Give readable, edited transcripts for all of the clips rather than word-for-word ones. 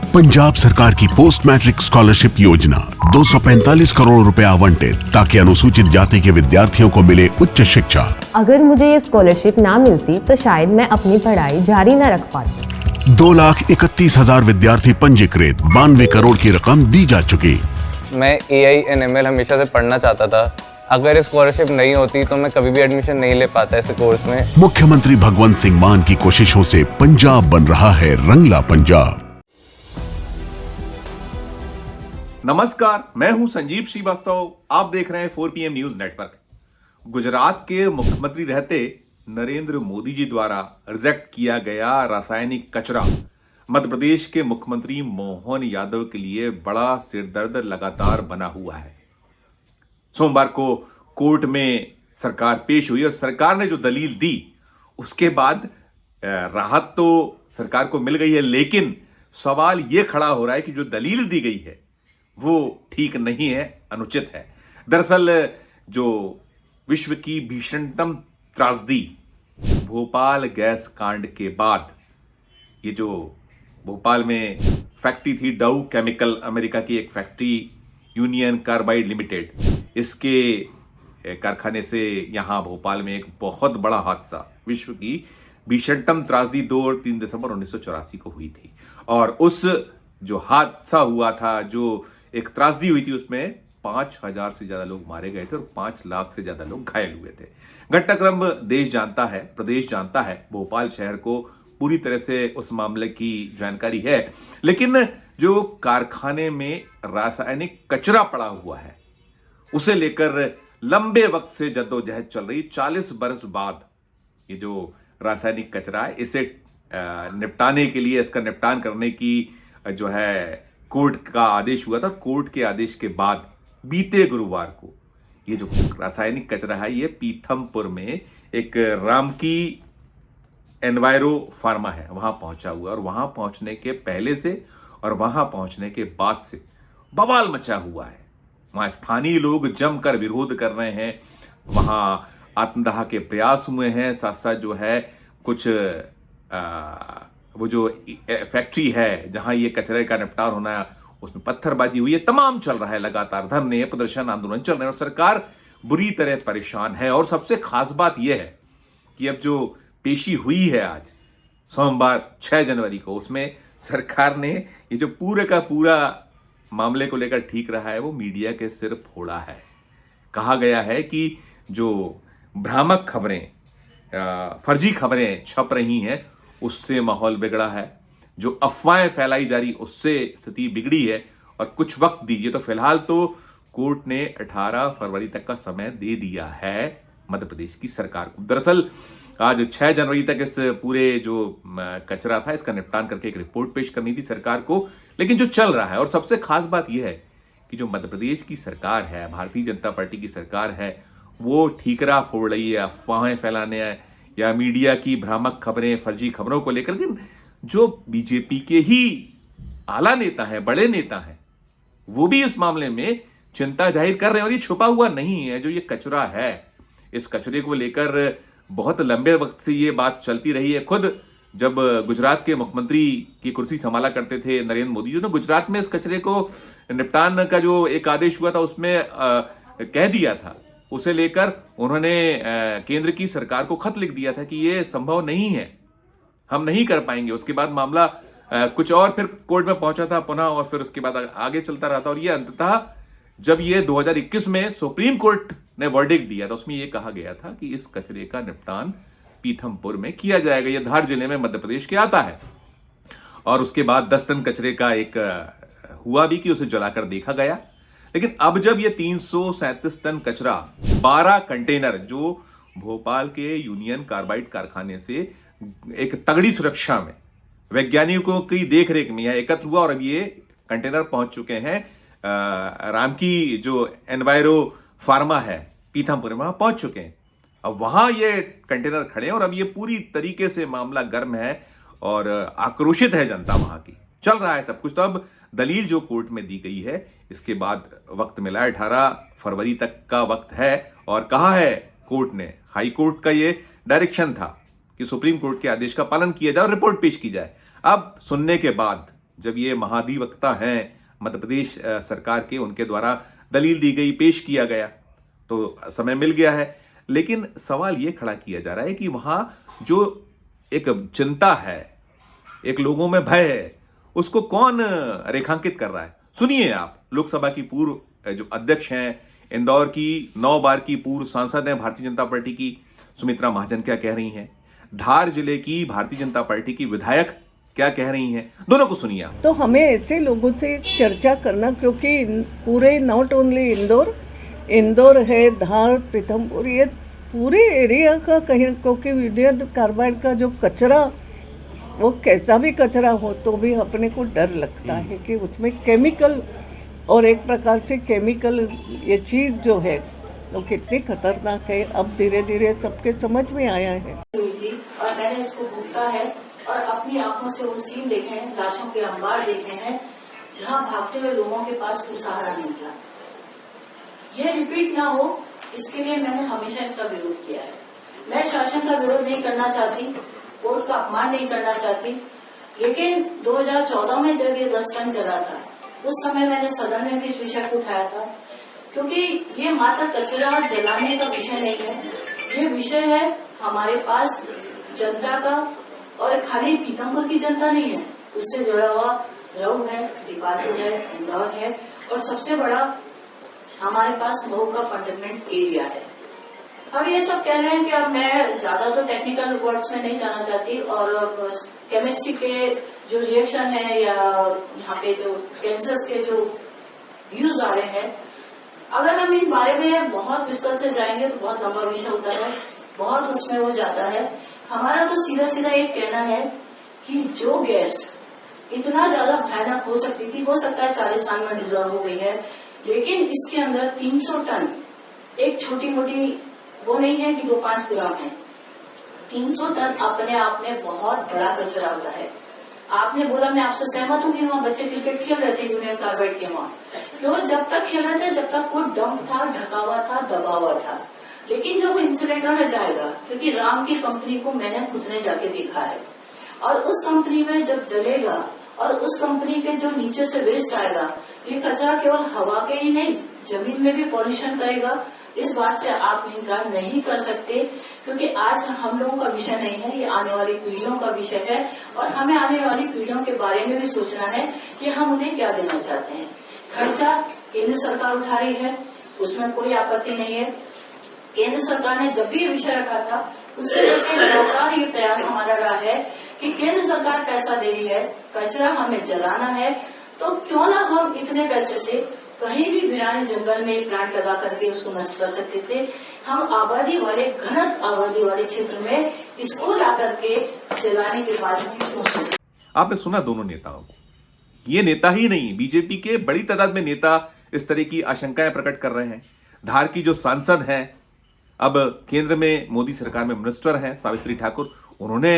पंजाब सरकार की post matric scholarship योजना 245 करोड़ रुपए आवंटित ताकि अनुसूचित जाति के विद्यार्थियों को मिले उच्च शिक्षा। अगर मुझे ये स्कॉलरशिप ना मिलती तो शायद मैं अपनी पढ़ाई जारी न रख पाती। 2,31,000 विद्यार्थी पंजीकृत, 92 करोड़ की रकम दी जा चुकी। मैं AI/ML हमेशा से पढ़ना चाहता था। अगर स्कॉलरशिप नहीं होती तो मैं कभी भी एडमिशन नहीं ले पाता इस कोर्स में। मुख्यमंत्री भगवंत सिंह मान की कोशिशों से पंजाब बन रहा है रंगला पंजाब। नमस्कार, मैं हूं संजीव श्रीवास्तव। आप देख रहे हैं 4PM न्यूज नेटवर्क। गुजरात के मुख्यमंत्री रहते नरेंद्र मोदी जी द्वारा रिजेक्ट किया गया रासायनिक कचरा मध्य प्रदेश के मुख्यमंत्री मोहन यादव के लिए बड़ा सिरदर्द लगातार बना हुआ है। सोमवार को कोर्ट में सरकार पेश हुई और सरकार ने जो दलील दी उसके बाद राहत तो सरकार को मिल गई है, लेकिन सवाल यह खड़ा हो रहा है कि जो दलील दी गई है वो ठीक नहीं है, अनुचित है। दरअसल जो विश्व की भीषणतम त्रासदी भोपाल गैस कांड के बाद ये जो भोपाल में फैक्ट्री थी डाउ केमिकल, अमेरिका की एक फैक्ट्री यूनियन कार्बाइड लिमिटेड, इसके कारखाने से यहां भोपाल में एक बहुत बड़ा हादसा, विश्व की भीषणतम त्रासदी 2 और 3 दिसंबर 1984 को हुई थी। और उस जो हादसा हुआ था, जो एक त्रासदी हुई थी, उसमें 5,000 से ज्यादा लोग मारे गए थे और 5 लाख से ज्यादा लोग घायल हुए थे। घटनाक्रम देश जानता है, प्रदेश जानता है, भोपाल शहर को पूरी तरह से उस मामले की जानकारी है। लेकिन जो कारखाने में रासायनिक कचरा पड़ा हुआ है उसे लेकर लंबे वक्त से जद्दोजहद चल रही। 40 बरस बाद ये जो रासायनिक कचरा है इसे निपटाने के लिए, इसका निपटान करने की जो है कोर्ट का आदेश हुआ था। कोर्ट के आदेश के बाद बीते गुरुवार को ये जो रासायनिक कचरा है ये पीथमपुर में एक रामकी एनवायरो फार्मा है, वहां पहुंचा हुआ। और वहां पहुंचने के पहले से और वहां पहुंचने के बाद से बवाल मचा हुआ है। वहां स्थानीय लोग जमकर विरोध कर रहे हैं, वहां आत्मदाह के प्रयास हुए हैं। साथ साथ जो है कुछ वो जो फैक्ट्री है जहां ये कचरे का निपटान होना है उसमें पत्थरबाजी हुई है। तमाम चल रहा है, लगातार धरने, प्रदर्शन, आंदोलन चल रहे हैं और सरकार बुरी तरह परेशान है। और सबसे खास बात यह है कि अब जो पेशी हुई है आज सोमवार 6 जनवरी को, उसमें सरकार ने ये जो पूरे का पूरा मामले को लेकर ठीक रहा है वो मीडिया के सिर फोड़ा है। कहा गया है कि जो भ्रामक खबरें, फर्जी खबरें छप रही हैं उससे माहौल बिगड़ा है, जो अफवाहें फैलाई जा रही उससे स्थिति बिगड़ी है। और कुछ वक्त दीजिए, तो फिलहाल तो कोर्ट ने 18 फरवरी तक का समय दे दिया है मध्य प्रदेश की सरकार को। दरअसल आज 6 जनवरी तक इस पूरे जो कचरा था इसका निपटान करके एक रिपोर्ट पेश करनी थी सरकार को, लेकिन जो चल रहा है, और सबसे खास बात यह है कि जो मध्य प्रदेश की सरकार है, भारतीय जनता पार्टी की सरकार है, वो ठीकरा फोड़ रही है अफवाहें फैलाने या मीडिया की भ्रामक खबरें, फर्जी खबरों को लेकर। लेकिन जो बीजेपी के ही आला नेता हैं, बड़े नेता हैं, वो भी इस मामले में चिंता जाहिर कर रहे हैं। और ये छुपा हुआ नहीं है, जो ये कचरा है, इस कचरे को लेकर बहुत लंबे वक्त से ये बात चलती रही है। खुद जब गुजरात के मुख्यमंत्री की कुर्सी संभाला करते थे नरेंद्र मोदी जी ने, गुजरात में इस कचरे को निपटान का जो एक आदेश हुआ था उसमें कह दिया था, उसे लेकर उन्होंने केंद्र की सरकार को खत लिख दिया था कि ये संभव नहीं है, हम नहीं कर पाएंगे। उसके बाद मामला कुछ और फिर कोर्ट में पहुंचा था पुनः, और फिर उसके बाद आगे चलता रहा था। और ये अंततः जब ये 2021 में सुप्रीम कोर्ट ने वर्डिक्ट दिया था, उसमें यह कहा गया था कि इस कचरे का निपटान पीथमपुर में किया जाएगा। यह धार जिले में मध्य प्रदेश के आता है। और उसके बाद 10 टन कचरे का एक हुआ भी कि उसे जलाकर देखा गया। लेकिन अब जब ये 337 टन कचरा 12 कंटेनर जो भोपाल के यूनियन कार्बाइड कारखाने से एक तगड़ी सुरक्षा में, वैज्ञानिकों की देखरेख में यह एकत्र हुआ, और अब ये कंटेनर पहुंच चुके हैं रामकी जो एनवायरो फार्मा है पीथमपुर में, वहां पहुंच चुके हैं। अब वहां ये कंटेनर खड़े हैं और अब ये पूरी तरीके से मामला गर्म है और आक्रोशित है जनता वहां की। चल रहा है सब कुछ। तो अब दलील जो कोर्ट में दी गई है, इसके बाद वक्त मिला है, 18 फरवरी तक का वक्त है। और कहा है कोर्ट ने, हाई कोर्ट का ये डायरेक्शन था कि सुप्रीम कोर्ट के आदेश का पालन किया जाए और रिपोर्ट पेश की जाए। अब सुनने के बाद जब ये महाधिवक्ता हैं मध्य प्रदेश सरकार के, उनके द्वारा दलील दी गई, पेश किया गया, तो समय मिल गया है। लेकिन सवाल ये खड़ा किया जा रहा है कि वहां जो एक चिंता है, एक लोगों में भय है, उसको कौन रेखांकित कर रहा है? सुनिए आप। लोकसभा की पूर्व जो अध्यक्ष हैं, इंदौर की 9 बार की पूर्व सांसद हैं भारतीय जनता पार्टी की सुमित्रा महाजन क्या कह रही हैं, धार जिले की भारतीय जनता पार्टी की विधायक क्या कह रही हैं, दोनों को सुनिए आप। तो हमें ऐसे लोगों से चर्चा करना, क्योंकि पूरे नॉट ओनली इंदौर है, धार, पीथमपुर, ये पूरे एरिया का कहीं, क्योंकि विद्युत कार्बाइड का जो कचरा, वो कैसा भी कचरा हो तो भी अपने को डर लगता है कि उसमें केमिकल, और एक प्रकार से केमिकल ये चीज़ जो है तो कितनी खतरनाक है, अब धीरे धीरे सबके समझ में आया है। हुई थी और मैंने इसको भुगता है और अपनी आंखों से वो सीन देखे हैं, लाशों के अंबार देखे हैं जहां भागते हुए लोगों के पास कोई सहारा नहीं था। ये रिपीट ना हो, इसके लिए मैंने हमेशा इसका विरोध किया है। मैं शासन का विरोध नहीं करना चाहती, कोर्ट का अपमान नहीं करना चाहती, लेकिन 2014 में जब ये 10 टन जला था, उस समय मैंने सदन में भी इस विषय को उठाया था, क्योंकि ये मात्र कचरा जलाने का विषय नहीं है, ये विषय है हमारे पास जनता का, और खाली पीतमपुर की जनता नहीं है, उससे जुड़ा हुआ रऊ है, दीपालपुर है, इंदौर है, और सबसे बड़ा हमारे पास मऊ का फंडामेंट एरिया है। अब ये सब कह रहे हैं कि अब मैं ज्यादा तो टेक्निकल वर्ड्स में नहीं जाना चाहती, और केमिस्ट्री के जो रिएक्शन है या यहाँ पे जो कैंसर्स के जो व्यूज आ रहे हैं, अगर हम इन बारे में बहुत विस्तार से जाएंगे तो बहुत लंबा विषय होता है, बहुत उसमें हो जाता है। हमारा तो सीधा सीधा एक कहना है कि जो गैस इतना ज्यादा भयानक हो सकती थी, हो सकता है 40 साल में डिजॉल्व हो गई है, लेकिन इसके अंदर 300 टन एक छोटी मोटी वो नहीं है कि 2-5 ग्राम है। 300 टन अपने आप में बहुत बड़ा कचरा होता है। आपने बोला, मैं आपसे सहमत हूँ कि वहाँ बच्चे क्रिकेट खेल रहे थे यूनियन कार्बाइड के वहाँ, क्यों? जब तक खेल रहे थे, जब तक वो डंप था, ढका हुआ था, दबा हुआ था। लेकिन जब वो इंसिनेटर में जाएगा, क्योंकि राम की कंपनी को मैंने खुद ने जाके देखा है, और उस कंपनी में जब जलेगा और उस कंपनी के जो नीचे से वेस्ट आएगा, ये कचरा केवल हवा के ही नहीं, जमीन में भी पॉल्यूशन करेगा। इस बात से आप इनकार नहीं कर सकते, क्योंकि आज हम लोगों का विषय नहीं है, ये आने वाली पीढ़ियों का विषय है, और हमें आने वाली पीढ़ियों के बारे में भी सोचना है कि हम उन्हें क्या देना चाहते हैं। खर्चा केंद्र सरकार उठा रही है, उसमें कोई आपत्ति नहीं है। केंद्र सरकार ने जब भी ये विषय रखा था, उससे लगातार ये प्रयास हमारा रहा है कि केंद्र सरकार पैसा दे रही है, कचरा हमें जलाना है, तो क्यों ना हम इतने पैसे से कहीं भी वीरान जंगल में प्लांट लगा करके उसको नष्ट कर सकते थे। हम आबादी वाले, घनत्व आबादी वाले क्षेत्र में इसको ला करके जलाने के बाद में क्यों सोचे। आपने सुना दोनों नेताओं को। ये नेता ही नहीं, बीजेपी के बड़ी तादाद में नेता इस तरह की आशंकाएं प्रकट कर रहे हैं। धार की जो सांसद हैं, अब केंद्र में मोदी सरकार में मिनिस्टर हैं, सावित्री ठाकुर, उन्होंने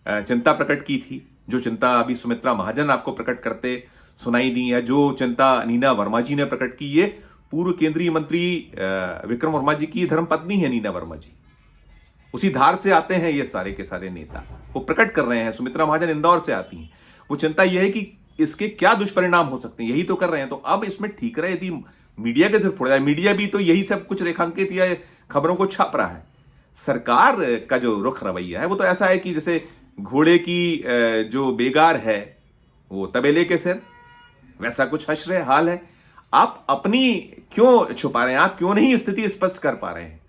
चिंता प्रकट की थी, जो चिंता अभी सुमित्रा महाजन आपको प्रकट करते सुनाई दी, या जो चिंता नीना वर्मा जी ने प्रकट की। ये पूर्व केंद्रीय मंत्री विक्रम वर्मा जी की धर्मपत्नी है नीना वर्मा जी, उसी धार से आते हैं ये सारे के सारे नेता, वो प्रकट कर रहे हैं। सुमित्रा महाजन इंदौर से आती हैं, वो चिंता यह है कि इसके क्या दुष्परिणाम हो सकते हैं, यही तो कर रहे हैं। तो अब इसमें ठीक रहे यदि मीडिया के सिर्फ फोड़ा जाए, मीडिया भी तो यही सब कुछ रेखांकित या खबरों को छाप रहा है। सरकार का जो रुख रवैया है वो तो ऐसा है कि जैसे घोड़े की जो बेगार है वो तबेले के सिर, वैसा कुछ हश्र हाल है। आप अपनी क्यों छुपा रहे हैं? आप क्यों नहीं स्थिति स्पष्ट कर पा रहे हैं?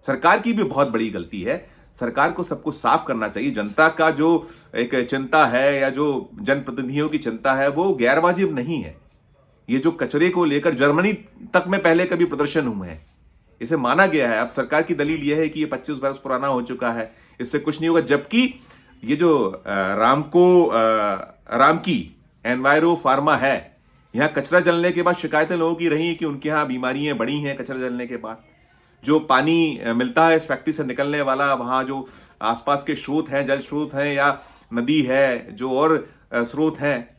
सरकार की भी बहुत बड़ी गलती है। सरकार को सब कुछ साफ करना चाहिए। जनता का जो एक चिंता है या जो जनप्रतिनिधियों की चिंता है वो गैर वाजिब नहीं है। ये जो कचरे को लेकर जर्मनी तक में पहले कभी प्रदर्शन हुए हैं, इसे माना गया है। अब सरकार की दलील यह है कि ये 25 वर्ष पुराना हो चुका है, इससे कुछ नहीं होगा। जबकि ये जो राम की एनवायरो फार्मा है, यहाँ कचरा जलने के बाद शिकायतें लोगों की रही कि उनके यहाँ बीमारियां बढ़ी हैं कचरा जलने के बाद। जो पानी मिलता है इस फैक्ट्री से निकलने वाला, वहाँ जो आसपास के स्रोत हैं, जल स्रोत हैं या नदी है, जो और स्रोत हैं,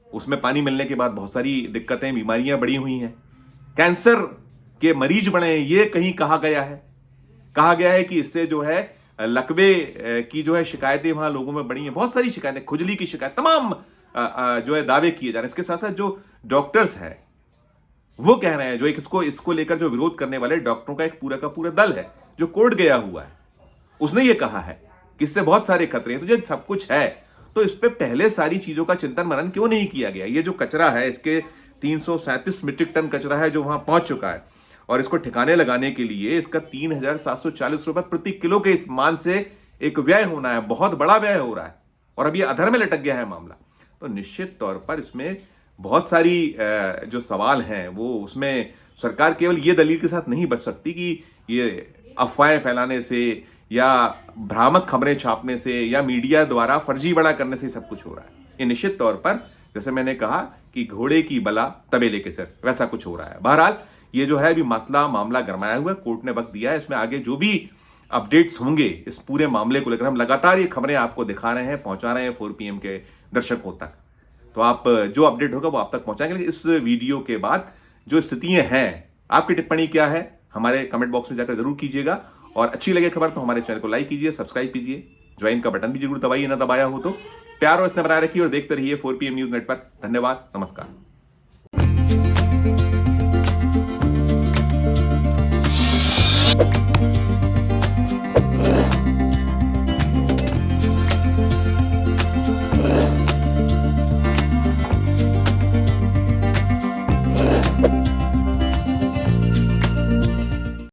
उसमें पानी मिलने के बाद बहुत सारी दिक्कतें, बीमारियां बढ़ी हुई हैं, कैंसर के मरीज बढ़े हैं। ये कहीं कहा गया है कि इससे जो है लकवे की जो है शिकायतें वहां लोगों में बढ़ी हैं। बहुत सारी शिकायतें, खुजली की शिकायत, तमाम जो है दावे किए जा रहे हैं। इसके साथ साथ जो डॉक्टर्स हैं वो कह रहे हैं, जो एक इसको लेकर जो विरोध करने वाले डॉक्टरों का एक पूरा का पूरा दल है जो कोर्ट गया हुआ है, उसने ये कहा है कि इससे बहुत सारे खतरे हैं। तो जब सब कुछ है तो इस पे पहले सारी चीजों का चिंतन मनन क्यों नहीं किया गया? ये जो कचरा है, इसके 337 मीट्रिक टन कचरा है जो वहां पहुंच चुका है, और इसको ठिकाने लगाने के लिए इसका 3,740 रुपए प्रति किलो के इस मान से एक व्यय होना है, बहुत बड़ा व्यय हो रहा है, और अब ये अधर में लटक गया है मामला। तो निश्चित तौर पर इसमें बहुत सारी जो सवाल हैं वो उसमें सरकार केवल ये दलील के साथ नहीं बच सकती कि ये अफवाहें फैलाने से या भ्रामक खबरें छापने से या मीडिया द्वारा फर्जी बड़ा करने से सब कुछ हो रहा है। ये निश्चित तौर पर, जैसे मैंने कहा कि घोड़े की बला तबेले के सिर, वैसा कुछ हो रहा है। बहरहाल ये जो है अभी मामला गरमाया हुआ है, कोर्ट ने वक्त दिया है, इसमें आगे जो भी अपडेट्स होंगे इस पूरे मामले को लेकर हम लगातार ये खबरें आपको दिखा रहे हैं, पहुंचा रहे हैं 4 PM के दर्शकों तक। तो आप जो अपडेट होगा वो आप तक पहुंचाएंगे। लेकिन इस वीडियो के बाद जो स्थितियां हैं, आपकी टिप्पणी क्या है हमारे कमेंट बॉक्स में जाकर जरूर कीजिएगा, और अच्छी लगे खबर तो हमारे चैनल को लाइक कीजिए, सब्सक्राइब कीजिए, ज्वाइन का बटन भी जरूर दबाइए ना दबाया हो तो। प्यार और स्नेह बनाए रखिए और देखते रहिए 4 PM न्यूज नेटवर्क। धन्यवाद, नमस्कार।